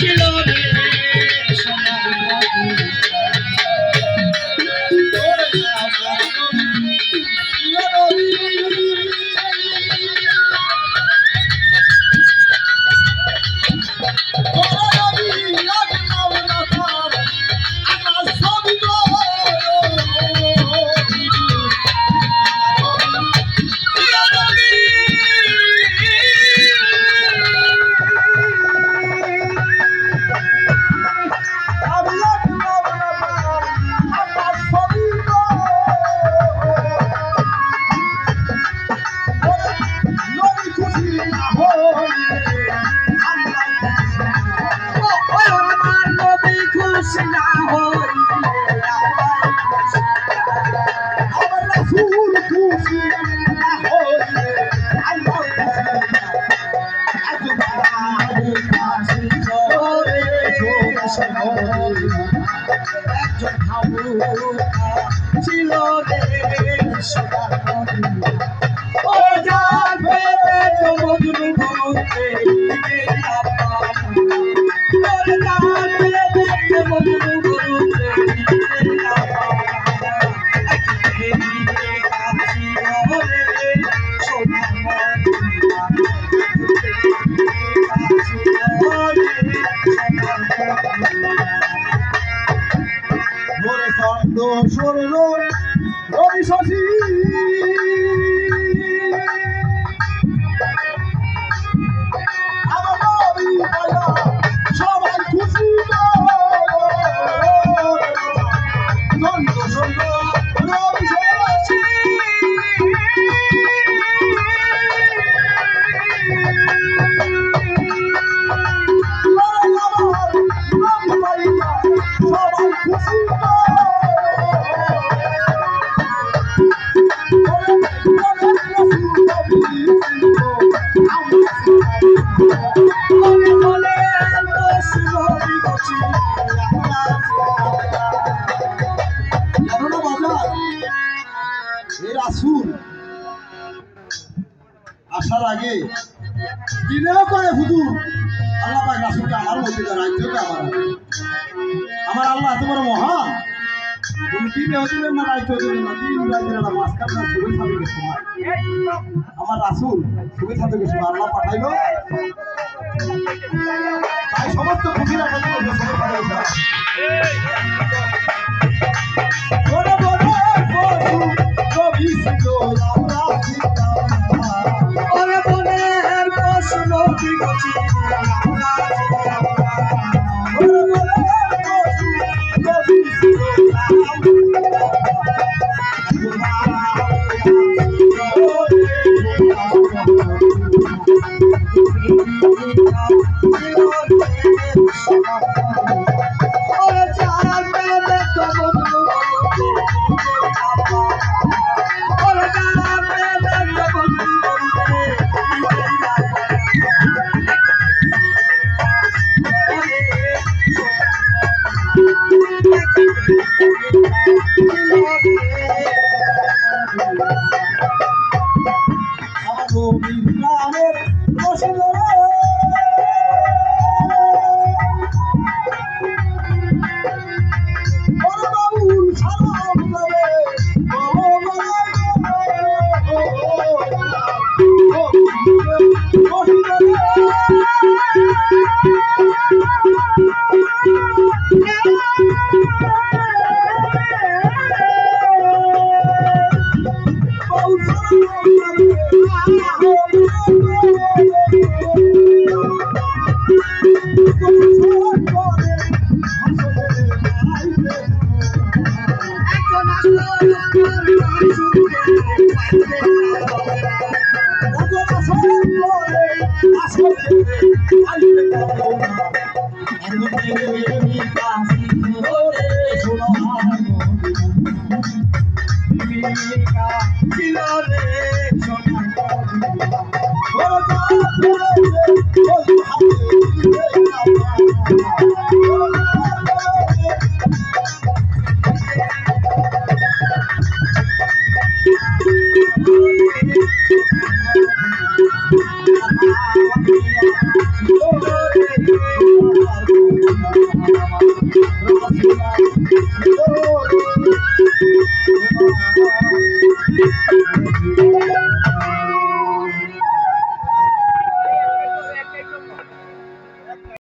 ছিল রে সোনার নদী একজন ছিল রে সোনার নদী ও যাবে মজনু বলতে মজনু বলতে রবি শশী সবাই খুশি রবি শশী সবাই খুশি আসার আগে দিনেও করে হুজুর আল্লাহ পাক রাসূলকে আমার মধ্যে রাজ্যকে আমার আল্লাহ এত বড় মহান উনি দিনেও দিলেন না রাজ্য দিলেন না দিন রাজ্যের একটা মাঝখান না শুভে সাধকের সময় আমার রাসূল শুভে সাধকের সময় আল্লাহ পাঠাইল তাই সমস্ত খুশিরা শুভে সাধকের সময় I'm